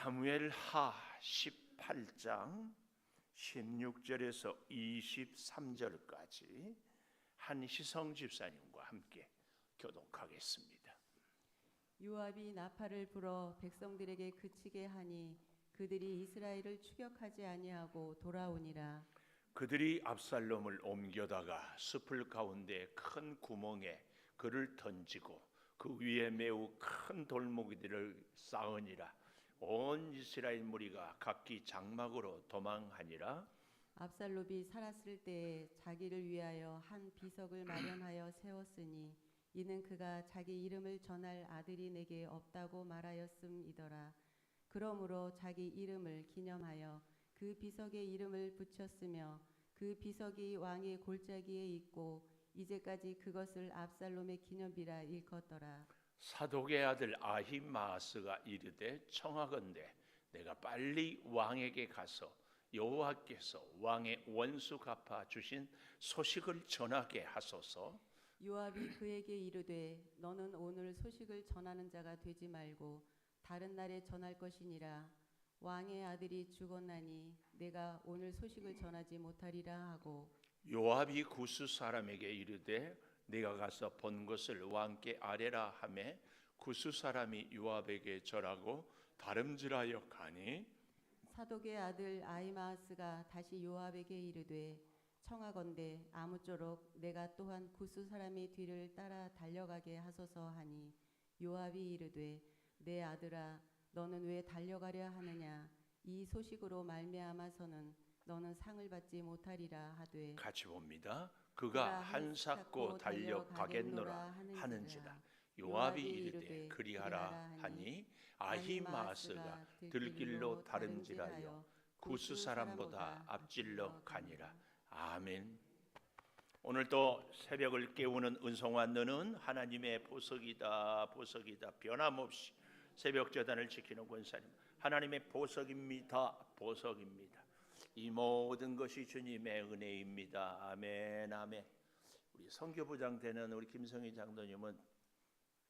사무엘하 18장 16절에서 23절까지 한희성 집사님과 함께 교독하겠습니다. 요압이 나팔을 불어 백성들에게 그치게 하니 그들이 이스라엘을 추격하지 아니하고 돌아오니라. 그들이 압살롬을 옮겨다가 숲을 가운데 큰 구멍에 그를 던지고 그 위에 매우 큰 돌무기들을 쌓으니라. 온 이스라엘 무리가 각기 장막으로 도망하니라. 압살롬이 살았을 때에 자기를 위하여 한 비석을 마련하여 세웠으니 이는 그가 자기 이름을 전할 아들이 내게 없다고 말하였음이더라. 그러므로 자기 이름을 기념하여 그 비석의 이름을 붙였으며 그 비석이 왕의 골짜기에 있고 이제까지 그것을 압살롬의 기념비라 일컫더라. 사독의 아들 아히마아스가 이르되 청하건대 내가 빨리 왕에게 가서 여호와께서 왕의 원수 갚아 주신 소식을 전하게 하소서. 요압이 그에게 이르되 너는 오늘 소식을 전하는 자가 되지 말고 다른 날에 전할 것이니라. 왕의 아들이 죽었나니 내가 오늘 소식을 전하지 못하리라 하고 요압이 구스 사람에게 이르되 네가 가서 본 것을 왕께 아뢰라 하매 구스 사람이 요압에게 절하고 다름질하여 가니 사독의 아들 아히마아스가 다시 요압에게 이르되 청하건대 아무쪼록 내가 또한 구스 사람의 뒤를 따라 달려가게 하소서 하니 요압이 이르되 내 아들아 너는 왜 달려가려 하느냐 이 소식으로 말미암아서는 너는 상을 받지 못하리라 하되 같이 봅니다. 그가 한삭고 달려가겠노라 하는지라. 요압이 이르되 그리하라 하니 아히마아스가 들길로 다름질하여 구스 사람보다 앞질러 가니라. 아멘. 오늘 또 새벽을 깨우는 은송아 너는 하나님의 보석이다 보석이다. 변함없이 새벽 제단을 지키는 권사님 하나님의 보석입니다. 보석입니다. 이 모든 것이 주님의 은혜입니다. 아멘 아멘. 우리 선교부장 되는 우리 김성희 장로님은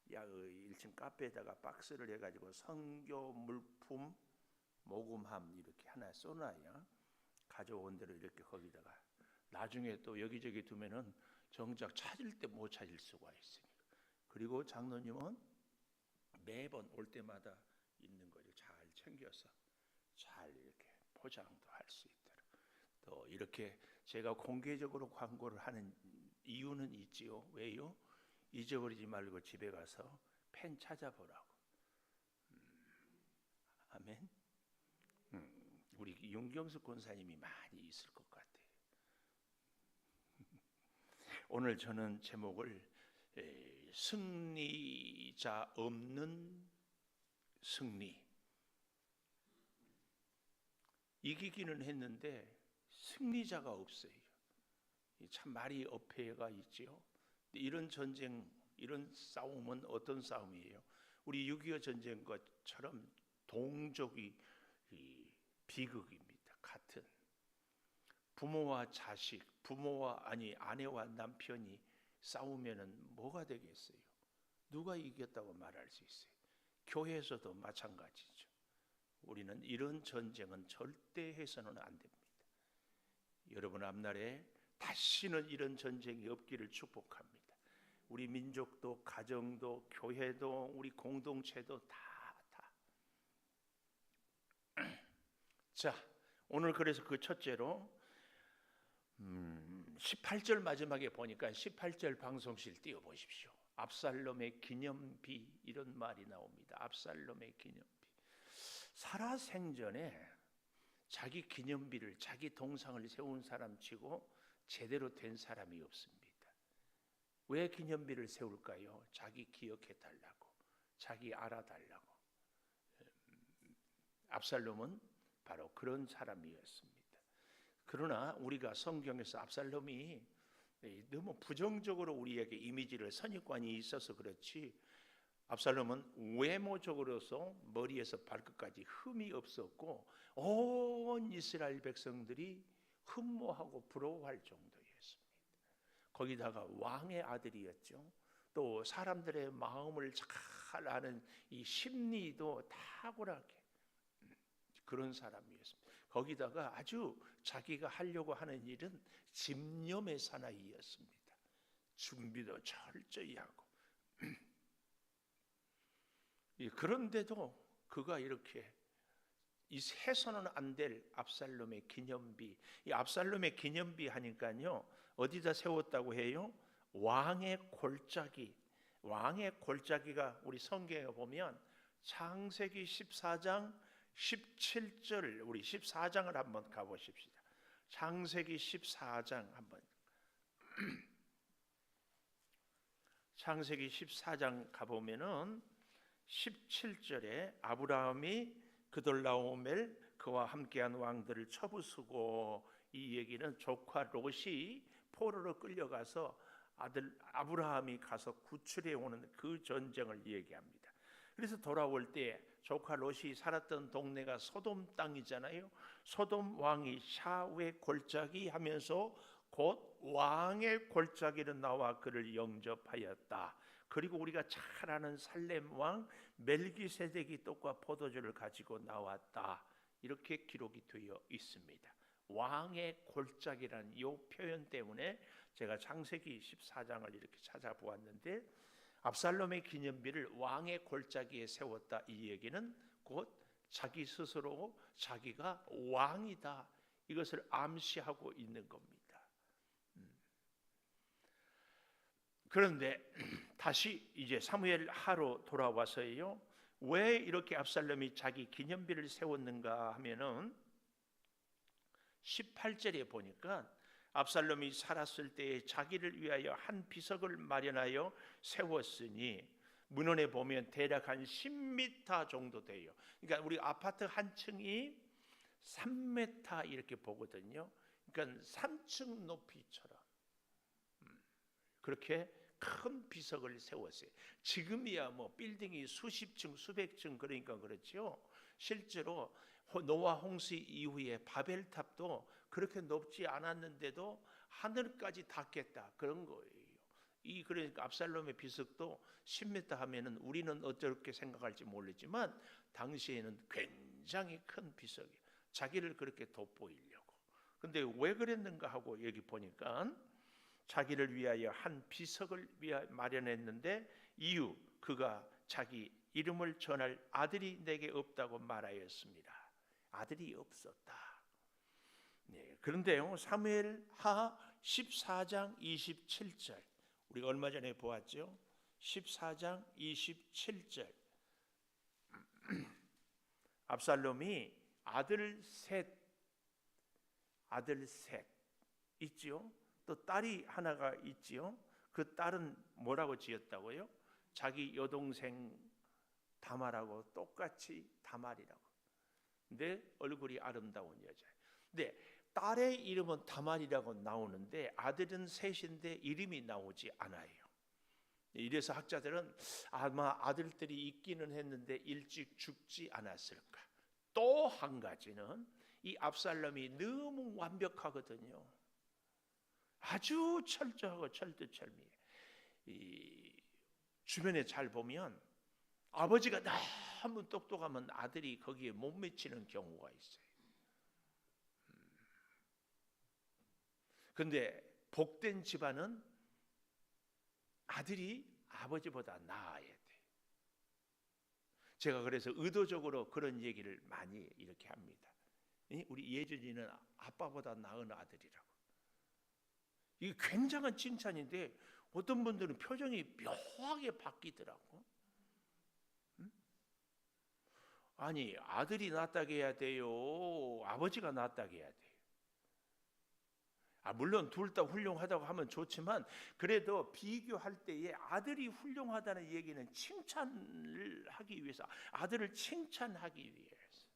1층 카페에다가 박스를 해가지고 선교 물품 모금함 이렇게 하나 써놔요. 가져온 대로 이렇게 거기다가 나중에 또 여기저기 두면은 정작 찾을 때 못 찾을 수가 있으니까. 그리고 장로님은 매번 올 때마다 있는 거를 잘 챙겨서 잘 이렇게 포장도 할 수 있도록 또 이렇게 제가 공개적으로 광고를 하는 이유는 있지요. 왜요? 잊어버리지 말고 집에 가서 펜 찾아보라고. 아멘. 우리 윤경숙 권사님이 많이 있을 것 같아요. 오늘 저는 제목을 승리자 없는 승리. 이기기는 했는데 승리자가 없어요. 참 말이 어폐가 있지요. 이런 전쟁, 이런 싸움은 어떤 싸움이에요? 우리 6.25 전쟁 것처럼 동족이 비극입니다. 같은 부모와 자식, 아내와 남편이 싸우면은 뭐가 되겠어요? 누가 이겼다고 말할 수 있어요? 교회에서도 마찬가지죠. 우리는 이런 전쟁은 절대 해서는 안 됩니다. 여러분 앞날에 다시는 이런 전쟁이 없기를 축복합니다. 우리 민족도 가정도 교회도 우리 공동체도 다. 자, 오늘 그래서 그 첫째로 18절 마지막에 보니까 18절 방송실 띄워보십시오. 압살롬의 기념비 이런 말이 나옵니다. 압살롬의 기념비. 살아생전에 자기 기념비를 자기 동상을 세운 사람 치고 제대로 된 사람이 없습니다. 왜 기념비를 세울까요? 자기 기억해 달라고, 자기 알아달라고. 압살롬은 바로 그런 사람이었습니다. 그러나 우리가 성경에서 압살롬이 너무 부정적으로 우리에게 이미지를 선입관이 있어서 그렇지 압살롬은 외모적으로서 머리에서 발끝까지 흠이 없었고 온 이스라엘 백성들이 흠모하고 부러워할 정도였습니다. 거기다가 왕의 아들이었죠. 또 사람들의 마음을 잘 아는 이 심리도 탁월하게 그런 사람이었습니다. 거기다가 아주 자기가 하려고 하는 일은 집념의 사나이였습니다. 준비도 철저히 하고. 그런데도 그가 이렇게 이 해서는 안 될 압살롬의 기념비, 이 압살롬의 기념비 하니까요, 어디다 세웠다고 해요? 왕의 골짜기. 왕의 골짜기가 우리 성경에 보면 창세기 14장 17절, 우리 14장을 한번 가보십시다. 창세기 14장 한번. 창세기 14장 가보면은 17절에 아브라함이 그돌라오멜 그와 함께한 왕들을 쳐부수고, 이 얘기는 조카 롯이 포로로 끌려가서 아들 아브라함이 가서 구출해 오는 그 전쟁을 얘기합니다. 그래서 돌아올 때 조카 롯이 살았던 동네가 소돔 땅이잖아요. 소돔 왕이 샤웨 골짜기 하면서 곧 왕의 골짜기로 나와 그를 영접하였다. 그리고 우리가 잘 아는 살렘 왕 멜기세덱이 떡과 포도주를 가지고 나왔다. 이렇게 기록이 되어 있습니다. 왕의 골짜기라는 이 표현 때문에 제가 창세기 14장을 이렇게 찾아보았는데, 압살롬의 기념비를 왕의 골짜기에 세웠다, 이 얘기는 곧 자기 스스로 자기가 왕이다, 이것을 암시하고 있는 겁니다. 그런데 다시 이제 사무엘 하로 돌아와서요, 왜 이렇게 압살롬이 자기 기념비를 세웠는가 하면은 18절에 보니까 압살롬이 살았을 때에 자기를 위하여 한 비석을 마련하여 세웠으니, 문헌에 보면 대략 한 10m 정도 돼요. 그러니까 우리 아파트 한 층이 3m 이렇게 보거든요. 그러니까 3층 높이처럼 그렇게 큰 비석을 세웠어요. 지금이야 뭐 빌딩이 수십 층, 수백 층, 그러니까 그렇죠. 실제로 노아 홍수 이후에 바벨탑도 그렇게 높지 않았는데도 하늘까지 닿겠다, 그런 거예요. 그러니까 압살롬의 비석도 10m 하면은 우리는 어떻게 생각할지 모르지만 당시에는 굉장히 큰 비석이에요. 자기를 그렇게 돋보이려고. 근데 왜 그랬는가 하고 여기 보니까 자기를 위하여 한 비석을 마련했는데, 이유, 그가 자기 이름을 전할 아들이 내게 없다고 말하였습니다. 아들이 없었다. 네, 그런데요, 사무엘하 14장 27절, 우리가 얼마 전에 보았죠. 14장 27절, 압살롬이 아들 셋 있지요. 또 딸이 하나가 있지요. 그 딸은 뭐라고 지었다고요? 자기 여동생 다말하고 똑같이 다말이라고. 근데 얼굴이 아름다운 여자예요. 근데 딸의 이름은 다말이라고 나오는데 아들은 셋인데 이름이 나오지 않아요. 이래서 학자들은 아마 아들들이 있기는 했는데 일찍 죽지 않았을까. 또 한 가지는 이 압살롬이 너무 완벽하거든요. 아주 철저하고 철두철미해. 주변에 잘 보면 아버지가 너무 똑똑하면 아들이 거기에 못 미치는 경우가 있어요. 근데 복된 집안은 아들이 아버지보다 나아야 돼. 제가 그래서 의도적으로 그런 얘기를 많이 이렇게 합니다. 우리 예준이는 아빠보다 나은 아들이라고. 이게 굉장한 칭찬인데 어떤 분들은 표정이 묘하게 바뀌더라고. 아니, 아들이 낫다게 해야 돼요? 아버지가 낫다게 해야 돼요? 물론 둘 다 훌륭하다고 하면 좋지만, 그래도 비교할 때에 아들이 훌륭하다는 얘기는 칭찬을 하기 위해서, 아들을 칭찬하기 위해서.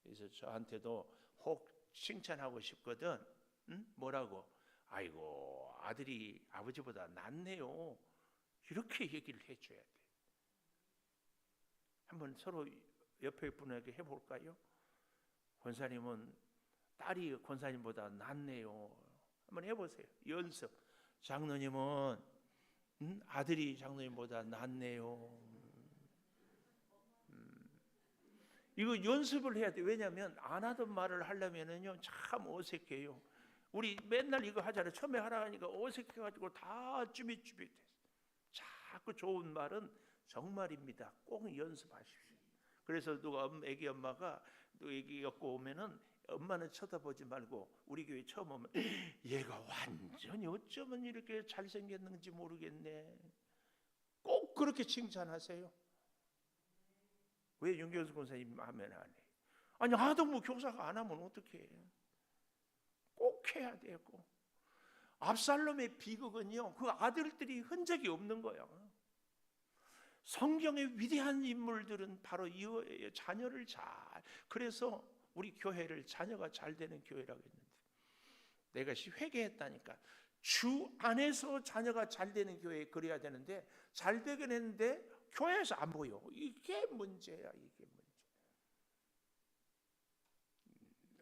그래서 저한테도 혹 칭찬하고 싶거든. 뭐라고? 아이고, 아들이 아버지보다 낫네요. 이렇게 얘기를 해줘야 돼. 한번 서로 옆에 분에게 해볼까요? 권사님은 딸이 권사님보다 낫네요. 한번 해보세요. 연습. 장로님은 아들이 장로님보다 낫네요. 이거 연습을 해야 돼. 왜냐하면 안 하던 말을 하려면은요 참 어색해요. 우리 맨날 이거 하잖아요. 처음에 하라 하니까 어색해가지고 다 쭈삣쭈삣. 자꾸 좋은 말은 정말입니다. 꼭 연습하십시오. 그래서 누가 애기 엄마가 또 애기 갖고 오면은 엄마는 쳐다보지 말고 우리 교회 처음 오면 얘가 완전히 어쩌면 이렇게 잘생겼는지 모르겠네. 꼭 그렇게 칭찬하세요. 왜 윤경수 권사님 하면 안 해? 아니 하도 뭐 교사가 안 하면 어떡해? 꼭 해야 돼요. 꼭. 압살롬의 비극은요 그 아들들이 흔적이 없는 거예요. 성경의 위대한 인물들은 바로 이 자녀를 잘, 그래서 우리 교회를 자녀가 잘 되는 교회라고 했는데 내가 회개했다니까. 주 안에서 자녀가 잘 되는 교회에 그래야 되는데 잘 되긴 했는데 교회에서 안 보여. 이게 문제야. 이게 문제.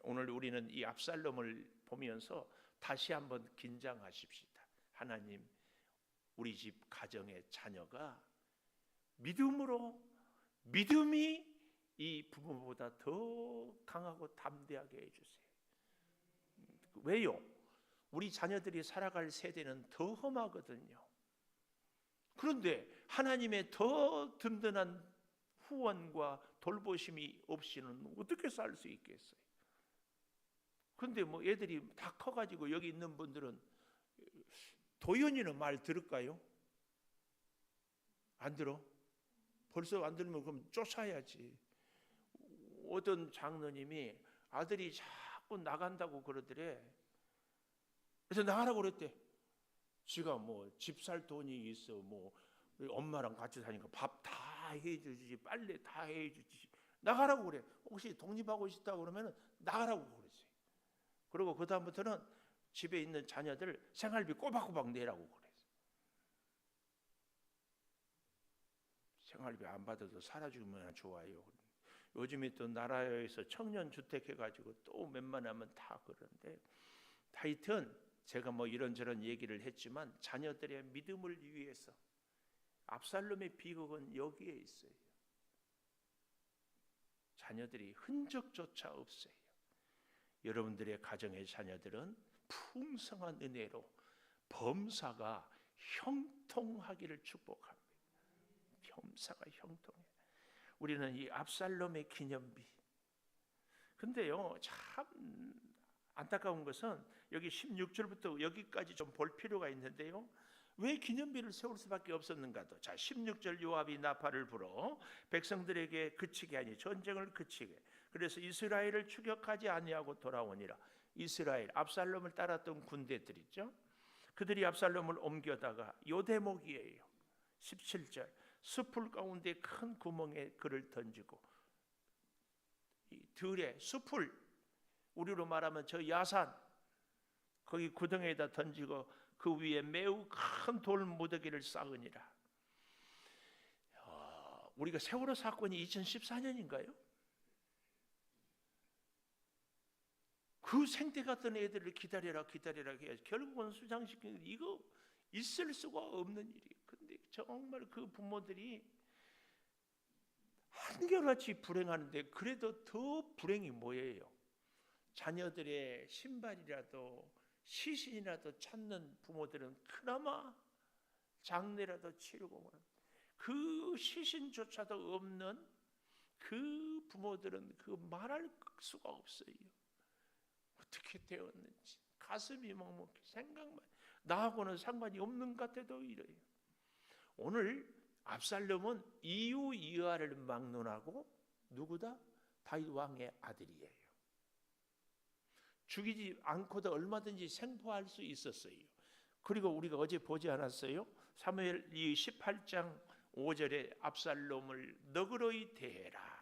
오늘 우리는 이 압살롬을 보면서 다시 한번 긴장하십시다. 하나님, 우리 집 가정의 자녀가 믿음이 이 부모보다 더 강하고 담대하게 해주세요. 왜요? 우리 자녀들이 살아갈 세대는 더 험하거든요. 그런데 하나님의 더 든든한 후원과 돌보심이 없이는 어떻게 살 수 있겠어요? 그런데 뭐 애들이 다 커가지고 여기 있는 분들은 도연이는 말 들을까요? 안 들어? 벌써 안 들으면 그럼 쫓아야지. 어떤 장로님이 아들이 자꾸 나간다고 그러더래. 그래서 나가라고 그랬대. 지가 뭐 집 살 돈이 있어, 뭐 엄마랑 같이 사니까 밥 다 해주지, 빨래 다 해주지. 나가라고 그래. 혹시 독립하고 싶다 그러면 나가라고 그랬어요. 그리고 그 다음부터는 집에 있는 자녀들 생활비 꼬박꼬박 내라고 그랬어요. 생활비 안 받아도 살아주면 좋아요. 요즘에 또 나라에서 청년 주택 해가지고 또 웬만하면 다 그러는데, 하여튼 제가 뭐 이런저런 얘기를 했지만 자녀들의 믿음을 위해서 압살롬의 비극은 여기에 있어요. 자녀들이 흔적조차 없어요. 여러분들의 가정의 자녀들은 풍성한 은혜로 범사가 형통하기를 축복합니다. 범사가 형통해. 우리는 이 압살롬의 기념비. 근데요, 참 안타까운 것은 여기 16절부터 여기까지 좀 볼 필요가 있는데요. 왜 기념비를 세울 수밖에 없었는가도. 자, 16절 요압이 나팔을 불어 백성들에게 그치게 하니 전쟁을 그치게. 그래서 이스라엘을 추격하지 아니하고 돌아오니라. 이스라엘 압살롬을 따랐던 군대들 있죠. 그들이 압살롬을 옮겨다가 요 대목이에요. 17절 숲풀 가운데 큰 구멍에 그를 던지고, 이 들에 숲풀, 우리로 말하면 저 야산, 거기 구덩이에다 던지고 그 위에 매우 큰 돌 무더기를 쌓으니라. 우리가 세월호 사건이 2014년인가요? 그 생태 같은 애들을 기다려라 해야지. 결국은 수장시키는 이거 있을 수가 없는 일이에요. 근데 정말 그 부모들이 한결같이 불행하는데, 그래도 더 불행이 뭐예요? 자녀들의 신발이라도 시신이라도 찾는 부모들은 그나마 장례라도 치르고, 그 시신조차도 없는 그 부모들은 그 말할 수가 없어요. 어떻게 되었는지 가슴이 먹먹해. 생각만, 나하고는 상관이 없는 것 같아도 이래요. 오늘 압살롬은 이유 이하를 막론하고 누구다? 다윗 왕의 아들이에요. 죽이지 않고도 얼마든지 생포할 수 있었어요. 그리고 우리가 어제 보지 않았어요? 사무엘이 18장 5절에 압살롬을 너그러이 대해라.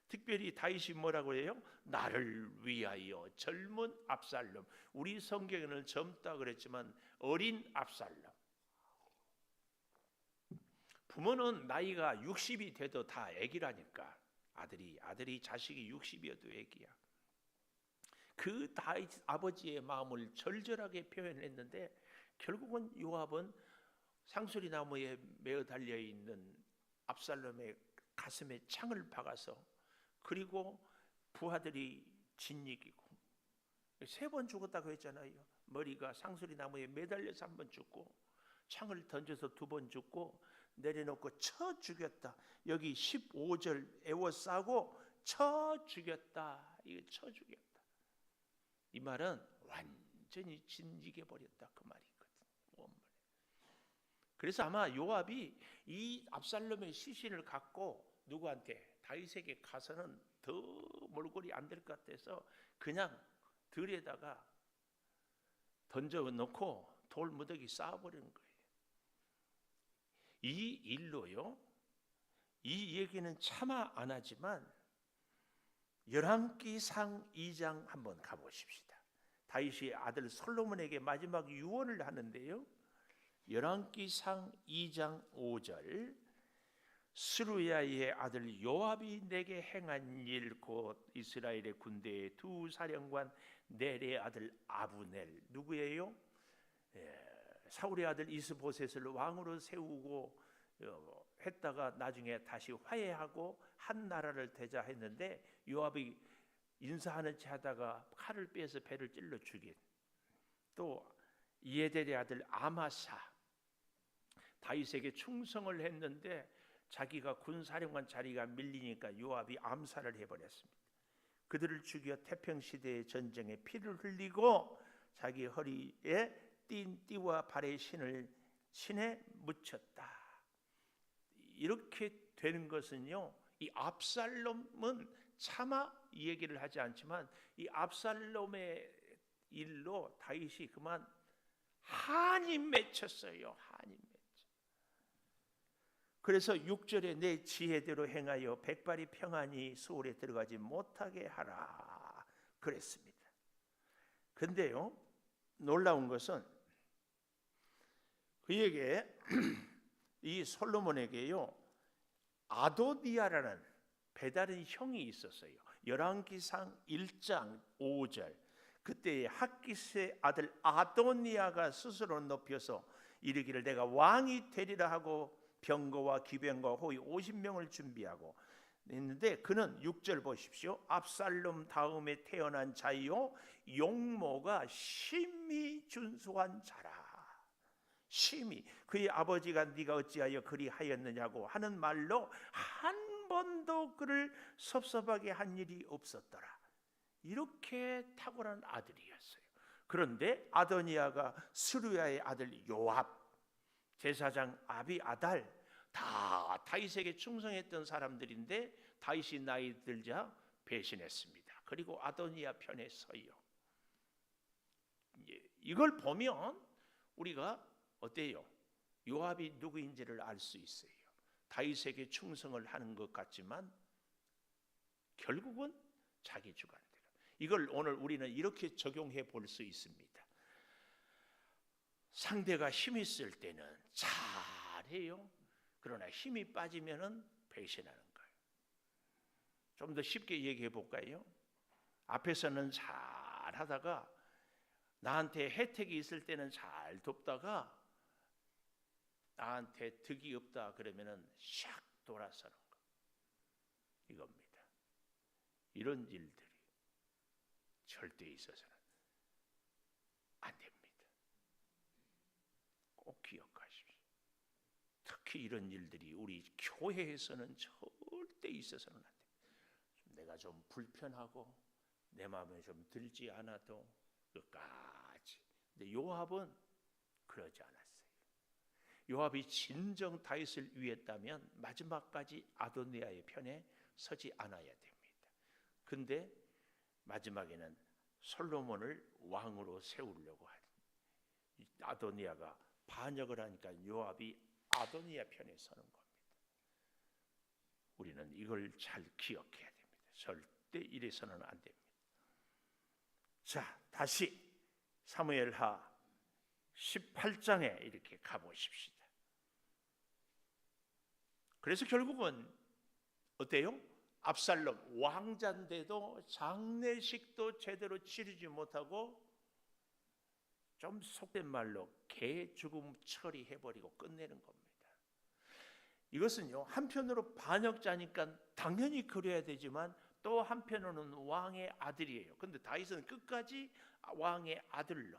특별히 다윗이 뭐라고 해요? 나를 위하여 젊은 압살롬. 우리 성경에는 젊다 그랬지만 어린 압살롬. 부모는 나이가 60이 돼도 다 애기라니까. 아들이 자식이 60이어도 애기야. 그 다윗 아버지의 마음을 절절하게 표현했는데, 결국은 요압은 상수리 나무에 매어 달려 있는 압살롬의 가슴에 창을 박아서 그리고 부하들이 진이기고 3번 죽었다고 했잖아요. 머리가 상수리 나무에 매달려서 1번 죽고 창을 던져서 2번 죽고 내려놓고 쳐 죽였다. 여기 15절 에워싸고 쳐 죽였다. 이게 쳐 죽였다. 이 말은 완전히 진이겨 버렸다 그 말이거든. 원문에. 그래서 아마 요압이 이 압살롬의 시신을 갖고 누구한테 다윗에게 가서는 더 몰골이 안 될 것 같아서 그냥 들에다가 던져놓고 돌무더기 쌓아버리는 거예요. 이 일로요, 이 얘기는 차마 안 하지만 열왕기상 2장 한번 가보십시다. 다윗이 아들 솔로몬에게 마지막 유언을 하는데요, 열왕기상 2장 5절 스루야의 아들 요압이 내게 행한 일 곧 이스라엘의 군대의 2 사령관 넬의 아들 아브넬 누구예요? 사울의 아들 이스보셋을 왕으로 세우고 했다가 나중에 다시 화해하고 한 나라를 되자 했는데 요압이 인사하는 채 하다가 칼을 빼서 배를 찔러 죽인, 또 이에델의 아들 아마사 다윗에게 충성을 했는데 자기가 군사령관 자리가 밀리니까 요압이 암살을 해버렸습니다. 그들을 죽여 태평시대의 전쟁에 피를 흘리고 자기 허리에 띈 띠와 발의 신에 묻혔다. 이렇게 되는 것은요, 이 압살롬은 차마 이 얘기를 하지 않지만 이 압살롬의 일로 다윗이 그만 한이 맺혔어요. 한이 맺혀. 그래서 6절에 내 지혜대로 행하여 백발이 평안히 수월에 들어가지 못하게 하라 그랬습니다. 근데요, 놀라운 것은 그에게 이 솔로몬에게요 아도니아라는 배다른 형이 있었어요. 열왕기상 1장 5절 그때 핫기스의 아들 아도니아가 스스로 높여서 이르기를 내가 왕이 되리라 하고 병거와 기병과 호위 50명을 준비하고 있는데 그는 6절 보십시오. 압살롬 다음에 태어난 자요 용모가 심히 준수한 자라. 심히 그의 아버지가 네가 어찌하여 그리하였느냐고 하는 말로 한 번도 그를 섭섭하게 한 일이 없었더라. 이렇게 탁월한 아들이었어요. 그런데 아도니아가 스루야의 아들 요압, 제사장 아비아달 다 다윗에게 충성했던 사람들인데 다윗이 나이 들자 배신했습니다. 그리고 아도니아 편에 서요. 이걸 보면 우리가 어때요? 요압이 누구인지를 알 수 있어요. 다윗에게 충성을 하는 것 같지만 결국은 자기 주관대로. 이걸 오늘 우리는 이렇게 적용해 볼 수 있습니다. 상대가 힘이 있을 때는 잘해요. 그러나 힘이 빠지면은 배신하는 거예요. 좀 더 쉽게 얘기해 볼까요? 앞에서는 잘하다가 나한테 혜택이 있을 때는 잘 돕다가 나한테 득이 없다 그러면은 샥 돌아서는 거. 이겁니다. 이런 일들이 절대 있어서는 안 됩니다. 꼭 기억하십시오. 특히 이런 일들이 우리 교회에서는 절대 있어서는 안 됩니다. 내가 좀 불편하고 내 마음에 좀 들지 않아도 끝까지. 근데 요압은 그러지 않았어요. 요압이 진정 다윗을 위했다면 마지막까지 아도니아의 편에 서지 않아야 됩니다. 근데 마지막에는 솔로몬을 왕으로 세우려고 하는 아도니아가 반역을 하니까 요압이 아도니아 편에 서는 겁니다. 우리는 이걸 잘 기억해야 됩니다. 절대 이래서는 안 됩니다. 자, 다시 사무엘하 18장에 이렇게 가보십시다. 그래서 결국은 어때요? 압살롬 왕자인데도 장례식도 제대로 치르지 못하고 좀 속된 말로 개 죽음 처리해버리고 끝내는 겁니다. 이것은요 한편으로 반역자니까 당연히 그래야 되지만 또 한편으로는 왕의 아들이에요. 그런데 다윗은 끝까지 왕의 아들로.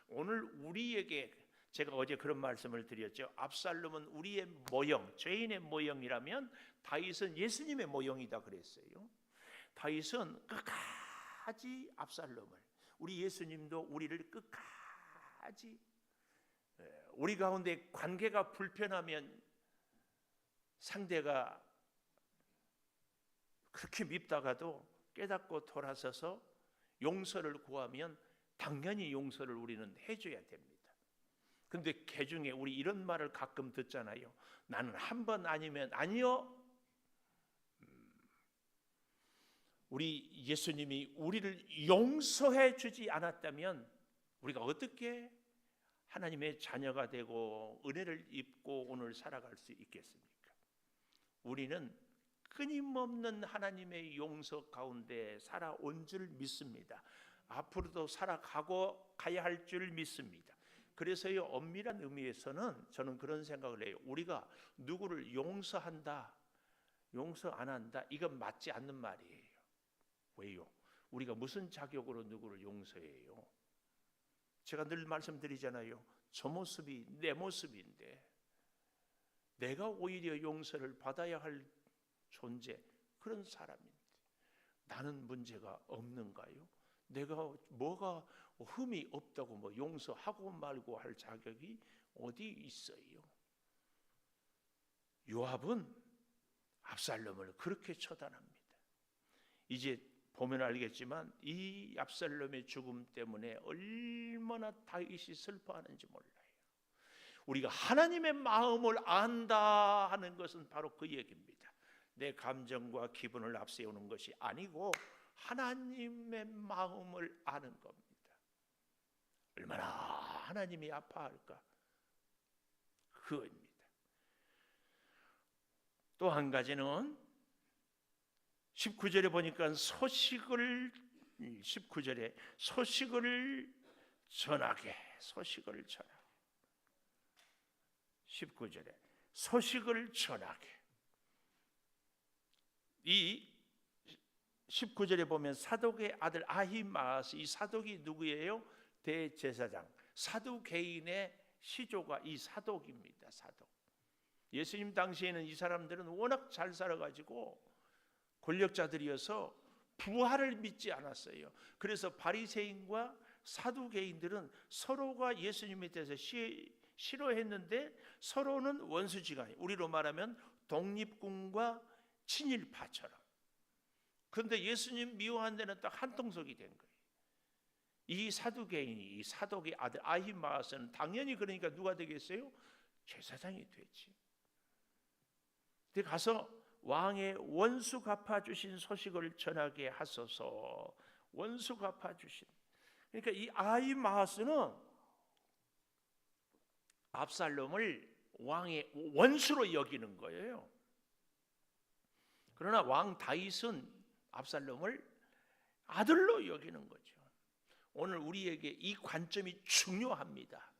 오늘 우리에게 제가 어제 그런 말씀을 드렸죠. 압살롬은 우리의 모형, 죄인의 모형이라면 다윗은 예수님의 모형이다 그랬어요. 다윗은 끝까지 압살롬을, 우리 예수님도 우리를 끝까지, 우리 가운데 관계가 불편하면 상대가 그렇게 밉다가도 깨닫고 돌아서서 용서를 구하면 당연히 용서를 우리는 해줘야 됩니다. 그런데 개중에 우리 이런 말을 가끔 듣잖아요. 나는 한 번 아니면 아니요. 우리 예수님이 우리를 용서해 주지 않았다면 우리가 어떻게 하나님의 자녀가 되고 은혜를 입고 오늘 살아갈 수 있겠습니까? 우리는 끊임없는 하나님의 용서 가운데 살아온 줄 믿습니다. 앞으로도 살아가고 가야 할 줄 믿습니다. 그래서요, 엄밀한 의미에서는 저는 그런 생각을 해요. 우리가 누구를 용서한다, 용서 안 한다, 이건 맞지 않는 말이에요. 왜요? 우리가 무슨 자격으로 누구를 용서해요? 제가 늘 말씀드리잖아요. 저 모습이 내 모습인데 내가 오히려 용서를 받아야 할 존재, 그런 사람인데 나는 문제가 없는가요? 내가 뭐가 흠이 없다고 뭐 용서하고 말고 할 자격이 어디 있어요? 요압은 압살롬을 그렇게 처단합니다. 이제 보면 알겠지만 이 압살롬의 죽음 때문에 얼마나 다윗이 슬퍼하는지 몰라요. 우리가 하나님의 마음을 안다 하는 것은 바로 그 얘기입니다. 내 감정과 기분을 앞세우는 것이 아니고 하나님의 마음을 아는 겁니다. 얼마나 하나님이 아파할까, 그거입니다. 또 한 가지는 19절에 보니까 소식을 19절에 소식을 전하게 19절에 소식을 전하게. 이 19절에 보면 사독의 아들 아히마아스, 이 사독이 누구예요? 대제사장, 사두개인의 시조가 이 사독입니다. 사독. 예수님 당시에는 이 사람들은 워낙 잘 살아가지고 권력자들이어서 부활을 믿지 않았어요. 그래서 바리새인과 사두개인들은 서로가 예수님에 대해서 싫어했는데 서로는 원수지간이, 우리로 말하면 독립군과 친일파처럼. 그런데 예수님 미워한 데는 딱 한통속이 된 거예요. 이 사두개인이, 이 사독의 아들 아히마아스는 당연히 그러니까 누가 되겠어요? 제사장이 되지. 근데 가서 왕의 원수 갚아주신 소식을 전하게 하소서. 원수 갚아주신. 그러니까 이 아히마아스는 압살롬을 왕의 원수로 여기는 거예요. 그러나 왕 다윗은 압살롬을 아들로 여기는 거죠. 오늘 우리에게 이 관점이 중요합니다.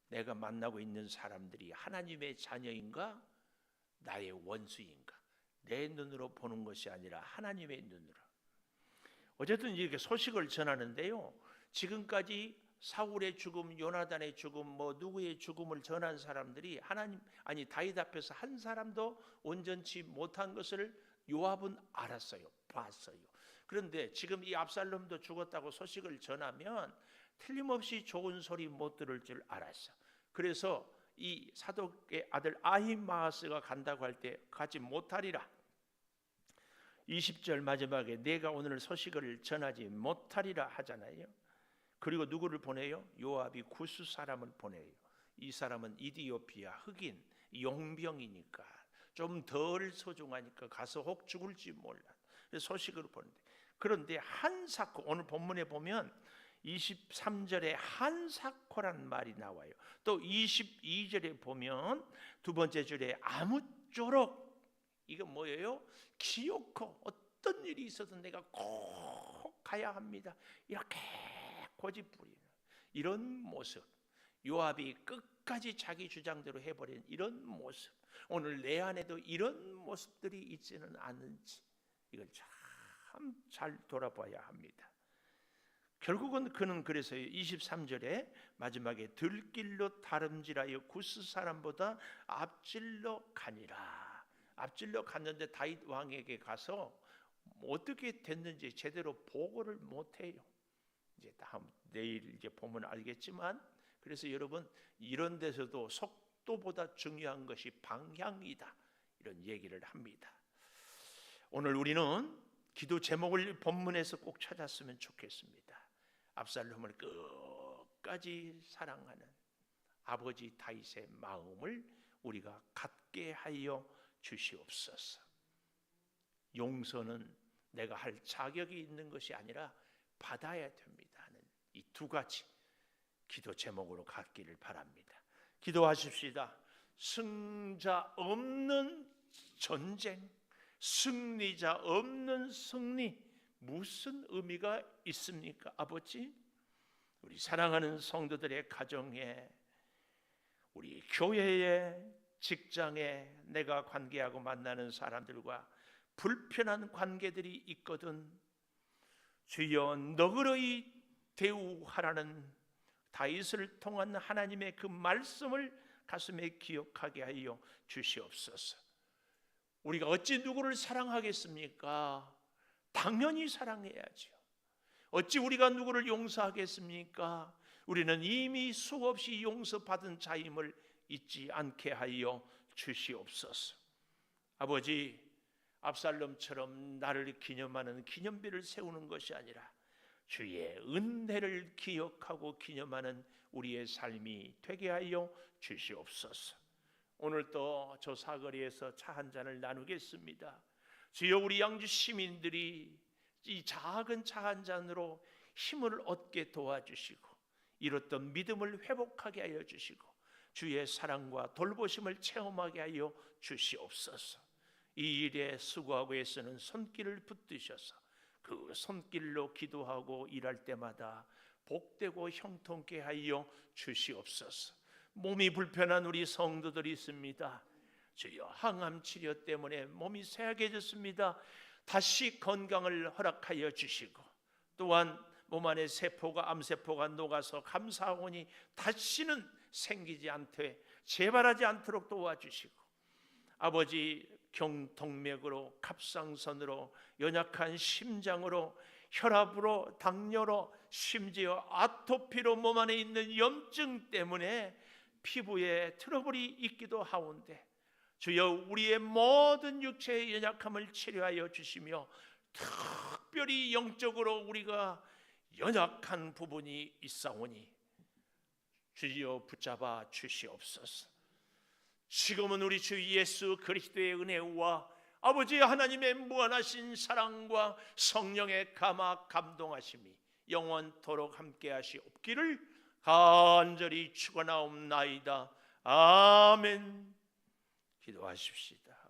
내가 만나고 있는 사람들이 하나님의 자녀인가, 나의 원수인가? 내 눈으로 보는 것이 아니라 하나님의 눈으로. 어쨌든 이렇게 소식을 전하는데요, 지금까지 사울의 죽음, 요나단의 죽음, 뭐 누구의 죽음을 전한 사람들이 다윗 앞에서 한 사람도 온전치 못한 것을 요압은 알았어요, 봤어요. 그런데 지금 이 압살롬도 죽었다고 소식을 전하면 틀림없이 좋은 소리 못 들을 줄 알았어. 그래서 이 사독의 아들 아히마아스가 간다고 할 때 가지 못하리라. 20절 마지막에 내가 오늘 소식을 전하지 못하리라 하잖아요. 그리고 누구를 보내요? 요압이 구스 사람을 보내요. 이 사람은 이디오피아 흑인 용병이니까 좀 덜 소중하니까 가서 혹 죽을지 몰라. 소식을 보는데, 그런데 한사코, 오늘 본문에 보면 23절에 한사코란 말이 나와요. 또 22절에 보면 두 번째 줄에 아무쪼록, 이건 뭐예요? 기어코 어떤 일이 있어도 내가 꼭 가야 합니다, 이렇게 고집부리는 이런 모습. 요압이 끝까지 자기 주장대로 해버린 이런 모습. 오늘 내 안에도 이런 모습들이 있지는 않는지 이걸 잘 잘 돌아봐야 합니다. 결국은 그는 그래서 23절에 마지막에 들길로 다름질하여 구스 사람보다 앞질러 가니라. 앞질러 갔는데 다윗 왕에게 가서 어떻게 됐는지 제대로 보고를 못해요. 이제 내일 이제 보면 알겠지만, 그래서 여러분 이런 데서도 속도보다 중요한 것이 방향이다, 이런 얘기를 합니다. 오늘 우리는 기도 제목을 본문에서 꼭 찾았으면 좋겠습니다. 압살롬을 끝까지 사랑하는 아버지 다윗의 마음을 우리가 갖게 하여 주시옵소서. 용서는 내가 할 자격이 있는 것이 아니라 받아야 됩니다 하는 이 두 가지 기도 제목으로 갖기를 바랍니다. 기도하십시다. 승자 없는 전쟁, 승리자 없는 승리, 무슨 의미가 있습니까? 아버지, 우리 사랑하는 성도들의 가정에, 우리 교회에, 직장에, 내가 관계하고 만나는 사람들과 불편한 관계들이 있거든 주여 너그러이 대우하라는 다윗을 통한 하나님의 그 말씀을 가슴에 기억하게 하여 주시옵소서. 우리가 어찌 누구를 사랑하겠습니까? 당연히 사랑해야죠. 어찌 우리가 누구를 용서하겠습니까? 우리는 이미 수없이 용서받은 자임을 잊지 않게 하여 주시옵소서. 아버지, 압살롬처럼 나를 기념하는 기념비를 세우는 것이 아니라 주의 은혜를 기억하고 기념하는 우리의 삶이 되게 하여 주시옵소서. 오늘 또 저 사거리에서 차 한 잔을 나누겠습니다. 주여, 우리 양주 시민들이 이 작은 차 한 잔으로 힘을 얻게 도와주시고 잃었던 믿음을 회복하게 하여 주시고 주의 사랑과 돌보심을 체험하게 하여 주시옵소서. 이 일에 수고하고 애쓰는 손길을 붙드셔서 그 손길로 기도하고 일할 때마다 복되고 형통케 하여 주시옵소서. 몸이 불편한 우리 성도들이 있습니다. 주여, 항암 치료 때문에 몸이 쇠약해졌습니다. 다시 건강을 허락하여 주시고, 또한 몸 안에 세포가 암세포가 녹아서 감사하오니 다시는 생기지 않되 재발하지 않도록 도와주시고, 아버지 경동맥으로 갑상선으로 연약한 심장으로 혈압으로 당뇨로 심지어 아토피로 몸 안에 있는 염증 때문에 피부에 트러블이 있기도 하온데 주여, 우리의 모든 육체의 연약함을 치료하여 주시며 특별히 영적으로 우리가 연약한 부분이 있사오니 주여 붙잡아 주시옵소서. 지금은 우리 주 예수 그리스도의 은혜와 아버지 하나님의 무한하신 사랑과 성령의 감화 감동하심이 영원토록 함께 하시옵기를 간절히 축원하옵나이다. 아멘. 기도하십시다.